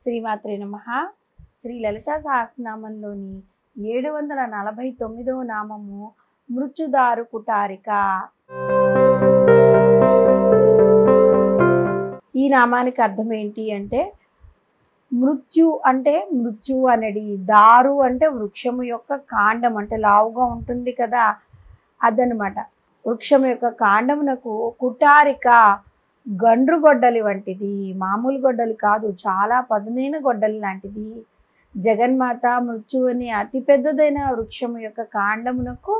శ్రీమాత్రే నమః. శ్రీ లలితా సహస్రనామంలోని 749వ నామము మృత్యుదారు కుటారిక. ఈ నామానికి అర్థం ఏంటి అంటే, మృత్యు అంటే మృత్యు అనేది, దారు అంటే వృక్షము యొక్క కాండం, అంటే లావుగా ఉంటుంది కదా అదనమాట. వృక్షం యొక్క కాండమునకు కుటారిక, గండ్రు గొడ్డలి వంటిది, మామూలు గొడ్డలి కాదు, చాలా పదునైన గొడ్డలి లాంటిది. జగన్మాత మృత్యు అనే అతి పెద్దదైన వృక్షం యొక్క కాండమునకు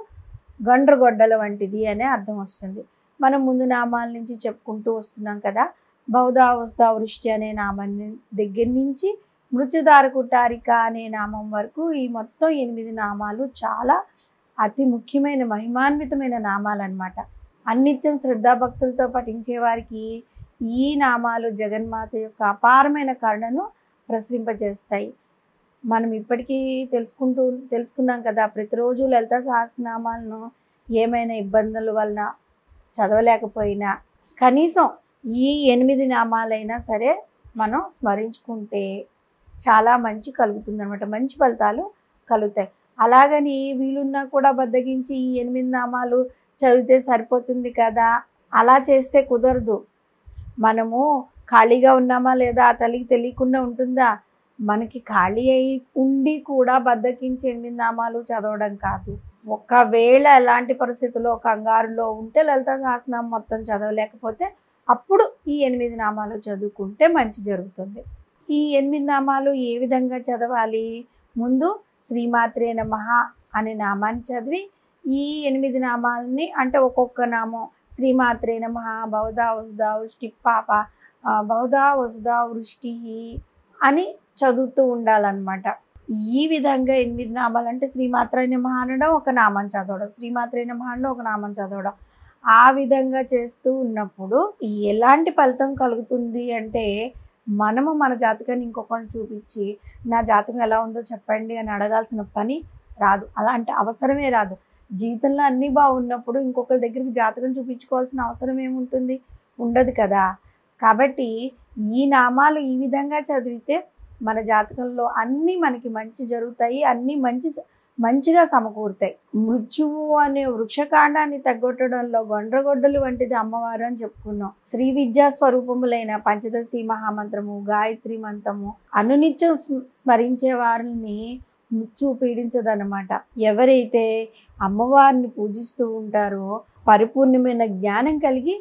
గండ్రు గొడ్డల వంటిది అనే అర్థం వస్తుంది. మనం ముందు నామాల నుంచి చెప్పుకుంటూ వస్తున్నాం కదా. బహుధా వసుధా వృష్టి అనే నామం దగ్గర నుంచి మృత్యుదారు కుటారిక అనే నామం వరకు ఈ మొత్తం 8 నామాలు చాలా అతి ముఖ్యమైన మహిమాన్వితమైన నామాలన్నమాట. అన్నిత్యం శ్రద్ధాభక్తులతో పఠించే వారికి ఈ నామాలు జగన్మాత యొక్క అపారమైన కరుణను ప్రసరింపజేస్తాయి. మనం ఇప్పటికీ తెలుసుకున్నాం కదా, ప్రతిరోజు లలితా సహస్రనామాలను ఏమైనా ఇబ్బందుల వలన చదవలేకపోయినా కనీసం ఈ 8 నామాలైనా సరే మనం స్మరించుకుంటే చాలా మంచి కలుగుతుంది అనమాట, మంచి ఫలితాలు కలుగుతాయి. అలాగని వీలున్నా కూడా బద్దగించి ఈ 8 నామాలు చదివితే సరిపోతుంది కదా, అలా చేస్తే కుదరదు. మనము ఖాళీగా ఉన్నామా లేదా ఆ తల్లికి తెలియకుండా ఉంటుందా? మనకి ఖాళీ అయి ఉండి కూడా బద్దకించి 8 నామాలు చదవడం కాదు. ఒకవేళ ఎలాంటి పరిస్థితుల్లో కంగారులో ఉంటే లలితా సహస్రనామం మొత్తం చదవలేకపోతే అప్పుడు ఈ 8 నామాలు చదువుకుంటే మంచి జరుగుతుంది. ఈ 8 నామాలు ఏ విధంగా చదవాలి? ముందు శ్రీమాత్రే నమః అనే నామాన్ని చదివి ఈ 8 నామాలని, అంటే ఒక్కొక్క నామం శ్రీమాత్రే నమః, బహుధా వసుధా వృష్టి పాప, బహుధా వసుధా వృష్టి అని చదువుతూ ఉండాలన్నమాట. ఈ విధంగా 8 నామాలు, అంటే శ్రీమాత్రే నమః అనడం ఒక నామం చదవడం, శ్రీమాత్రే నమః అనడం ఒక నామం చదవడం, ఆ విధంగా చేస్తూ ఉన్నప్పుడు ఎలాంటి ఫలితం కలుగుతుంది అంటే, మనము మన జాతకాన్ని ఇంకొకరిని చూపించి నా జాతకం ఎలా ఉందో చెప్పండి అని అడగాల్సిన పని రాదు, అలాంటి అవసరమే రాదు. జీవితంలో అన్నీ బాగున్నప్పుడు ఇంకొకరి దగ్గరికి జాతకం చూపించుకోవాల్సిన అవసరం ఏముంటుంది? ఉండదు కదా. కాబట్టి ఈ నామాలు ఈ విధంగా చదివితే మన జాతకంలో అన్నీ మనకి మంచి జరుగుతాయి, అన్నీ మంచిగా సమకూరుతాయి. మృత్యువు అనే వృక్షకాండాన్ని తగ్గొట్టడంలో గొండ్రగొడ్డలు వంటిది అమ్మవారు అని చెప్పుకున్నాం. శ్రీ విద్యా స్వరూపములైన పంచదశి మహామంత్రము, గాయత్రి మంత్రము అనునిత్యం స్మరించే వారిని మృత్యువు పీడించదన్నమాట. ఎవరైతే అమ్మవారిని పూజిస్తూ ఉంటారో పరిపూర్ణమైన జ్ఞానం కలిగి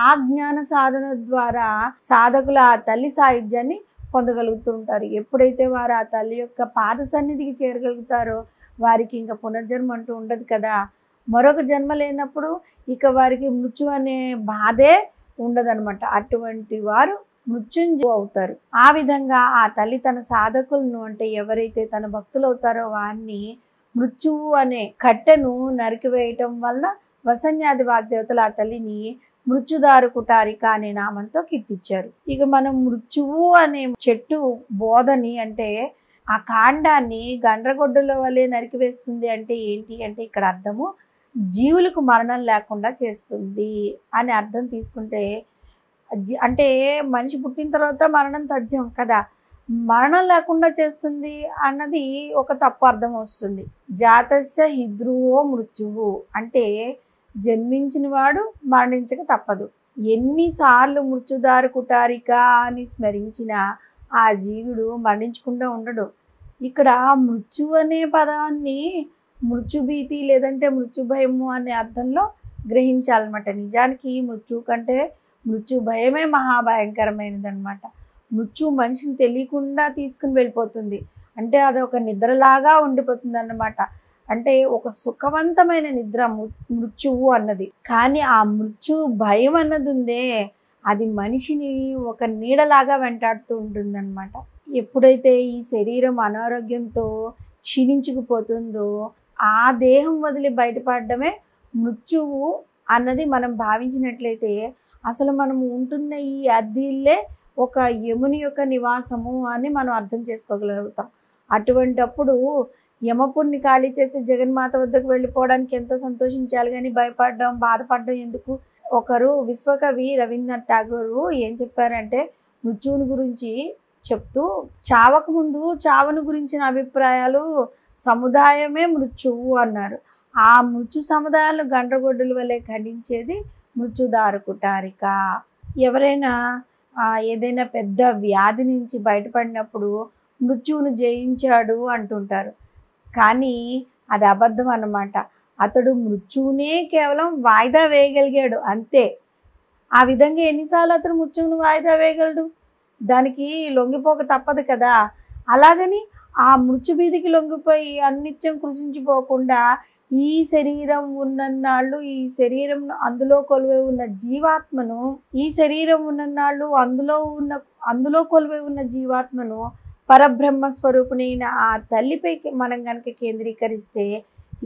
ఆ జ్ఞాన సాధన ద్వారా సాధకులు ఆ తల్లి సాయుధ్యాన్ని పొందగలుగుతూ ఉంటారు. ఎప్పుడైతే వారు ఆ తల్లి యొక్క పాద సన్నిధికి చేరగలుగుతారో వారికి ఇంకా పునర్జన్మ అంటూ ఉండదు కదా. మరొక జన్మ లేనప్పుడు ఇక వారికి మృత్యు అనే బాధే ఉండదన్నమాట. అటువంటి వారు మృత్యుంజయ అవుతారు. ఆ విధంగా ఆ తల్లి తన సాధకులను, అంటే ఎవరైతే తన భక్తులు అవుతారో వారిని మృత్యువు అనే కట్టెను నరికివేయటం వల్ల వసన్యాది వాగ్దేవతలు ఆ తల్లిని మృత్యుదారు కుటారిక అనే నామంతో కీర్తించారు. ఇక మనం మృత్యువు అనే చెట్టు బోధని, అంటే ఆ కాండాన్ని గండ్రగొడ్డల వలె నరికివేస్తుంది అంటే ఏంటి అంటే, ఇక్కడ అర్థము జీవులకు మరణం లేకుండా చేస్తుంది అని అర్థం తీసుకుంటే, అంటే మనిషి పుట్టిన తర్వాత మరణం తథ్యం కదా, మరణం లేకుండా చేస్తుంది అన్నది ఒక తప్పు అర్థం వస్తుంది. జాతస్య హిద్రువో మృత్యువు అంటే జన్మించిన వాడు మరణించక తప్పదు. ఎన్నిసార్లు మృత్యుదారు కుటారిక అని స్మరించినా ఆ జీవుడు మరణించకుండా ఉండడు. ఇక్కడ మృత్యు అనే పదాన్ని మృత్యుభీతి లేదంటే మృత్యు భయము అనే అర్థంలో గ్రహించాలన్నమాట. నిజానికి మృత్యు కంటే మృత్యు భయమే మహాభయంకరమైనది అనమాట. మృత్యు మనిషిని తెలియకుండా తీసుకుని వెళ్ళిపోతుంది, అంటే అది ఒక నిద్రలాగా ఉండిపోతుంది అన్నమాట. అంటే ఒక సుఖవంతమైన నిద్ర మృత్యువు అన్నది. కానీ ఆ మృత్యు భయం అన్నది ఉందే, అది మనిషిని ఒక నీడలాగా వెంటాడుతూ ఉంటుందన్నమాట. ఎప్పుడైతే ఈ శరీరం అనారోగ్యంతో క్షీణించుకుపోతుందో ఆ దేహం వదిలి బయటపడడమే మృత్యువు అన్నది మనం భావించినట్లయితే, అసలు మనం ఉంటున్న ఈ అద్దిల్లే ఒక యముని యొక్క నివాసము అని మనం అర్థం చేసుకోగలుగుతాం. అటువంటప్పుడు యమపుణ్ణి ఖాళీ చేసి జగన్మాత వద్దకు వెళ్ళిపోవడానికి ఎంతో సంతోషించాలి, కానీ భయపడడం బాధపడడం ఎందుకు? ఒకరు విశ్వకవి రవీంద్రనాథ్ ఠాగూర్ ఏం చెప్పారంటే, మృత్యువుని గురించి చెప్తూ చావక ముందు చావను గురించిన అభిప్రాయాలు సముదాయమే మృత్యువు అన్నారు. ఆ మృత్యు సముదాయాలను గండ్రగొడ్డుల వలె ఖండించేది మృత్యుదారు కుటారిక. ఎవరైనా ఏదైనా పెద్ద వ్యాధి నుంచి బయటపడినప్పుడు మృత్యువును జయించాడు అంటుంటారు. కానీ అది అబద్ధం అన్నమాట. అతడు మృత్యువునే కేవలం వాయిదా వేయగలిగాడు అంతే. ఆ విధంగా ఎన్నిసార్లు అతను మృత్యువును వాయిదా వేయగలడు? దానికి లొంగిపోక తప్పదు కదా. అలాగని ఆ మృత్యుభీతికి లొంగిపోయి అన్నిత్యం కృషించిపోకుండా ఈ శరీరం ఉన్నన్నాళ్ళు ఈ శరీరం అందులో కొలువై ఉన్న జీవాత్మను ఈ శరీరం ఉన్నన్నాళ్ళు అందులో కొలువై ఉన్న జీవాత్మను పరబ్రహ్మ స్వరూపునైన ఆ తల్లిపైకి మనం కనుక కేంద్రీకరిస్తే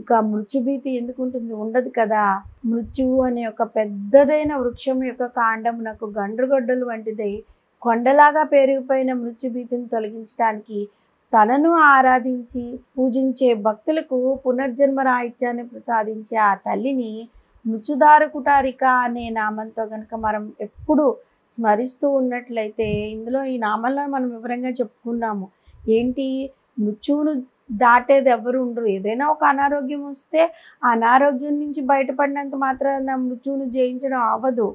ఇక మృత్యుభీతి ఎందుకు ఉంటుంది? ఉండదు కదా. మృత్యువు అనే ఒక పెద్దదైన వృక్షం యొక్క కాండమునకు గండ్రగొడ్డలు వంటిదై కొండలాగా పెరిగిపోయిన మృత్యుభీతిని తొలగించడానికి తనను ఆరాధించి పూజించే భక్తులకు పునర్జన్మ రాహిత్యాన్ని ప్రసాదించే ఆ తల్లిని మృత్యుదారు కుటారిక అనే నామంతో కనుక మనం ఎప్పుడు స్మరిస్తూ ఉన్నట్లయితే, ఇందులో ఈ నామంలో మనం వివరంగా చెప్పుకున్నాము. ఏంటి? మృత్యువును దాటేది ఎవరు ఉండరు. ఏదైనా ఒక అనారోగ్యం వస్తే ఆ అనారోగ్యం నుంచి బయటపడినంత మాత్రాన మృత్యువును జయించడం అవ్వదు.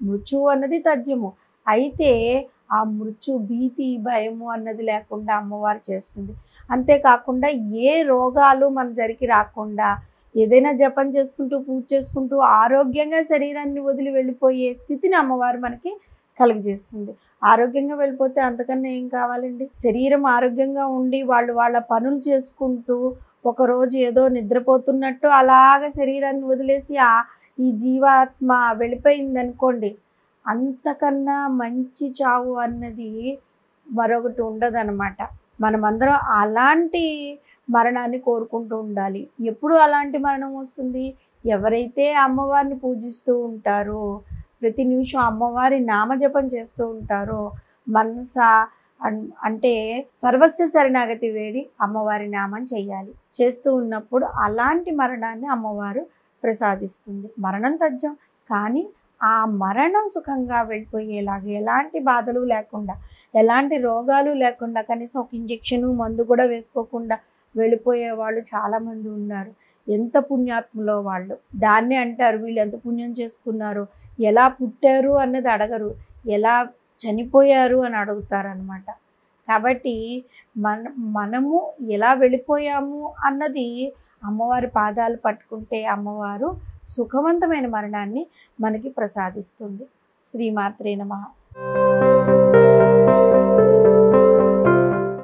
మృత్యువు అన్నది తథ్యము. అయితే ఆ మృత్యు భీతి భయము అన్నది లేకుండా అమ్మవారు చేస్తుంది. అంతేకాకుండా ఏ రోగాలు మన దగ్గరికి రాకుండా ఏదైనా జపం చేసుకుంటూ పూజ చేసుకుంటూ ఆరోగ్యంగా శరీరాన్ని వదిలి వెళ్ళిపోయే స్థితిని అమ్మవారు మనకి కలుగజేస్తుంది. ఆరోగ్యంగా వెళ్ళిపోతే అంతకన్నా ఏం కావాలండి? శరీరం ఆరోగ్యంగా ఉండి వాళ్ళ పనులు చేసుకుంటూ ఒకరోజు ఏదో నిద్రపోతున్నట్టు అలాగ శరీరాన్ని వదిలేసి ఈ జీవాత్మ వెళ్ళిపోయిందనుకోండి, అంతకన్నా మంచి చావు అన్నది మరొకటి ఉండదన్నమాట. మనమందరం అలాంటి మరణాన్ని కోరుకుంటూ ఉండాలి. ఎప్పుడు అలాంటి మరణం వస్తుంది? ఎవరైతే అమ్మవారిని పూజిస్తూ ఉంటారో, ప్రతి నిమిషం అమ్మవారి నామజపం చేస్తూ ఉంటారో, మనస అంటే సర్వస్వ శరణాగతి వేడి అమ్మవారి నామం చేయాలి. చేస్తూ ఉన్నప్పుడు అలాంటి మరణాన్ని అమ్మవారు ప్రసాదిస్తుంది. మరణం తథ్యం, కానీ ఆ మరణం సుఖంగా వెళ్ళిపోయేలాగా ఎలాంటి బాధలు లేకుండా, ఎలాంటి రోగాలు లేకుండా, కనీసం ఒక ఇంజెక్షను మందు కూడా వేసుకోకుండా వెళ్ళిపోయే వాళ్ళు చాలామంది ఉన్నారు. ఎంత పుణ్యాత్ములో వాళ్ళు. దాన్నే అంటారు, వీళ్ళు ఎంత పుణ్యం చేసుకున్నారో. ఎలా పుట్టారు అన్నది అడగరు, ఎలా చనిపోయారు అని అడుగుతారనమాట. కాబట్టి మనము ఎలా వెళ్ళిపోయాము అన్నది అమ్మవారి పాదాలు పట్టుకుంటే అమ్మవారు సుఖవంతమైన మరణాన్ని మనకి ప్రసాదిస్తుంది. శ్రీమాత్రే నమః.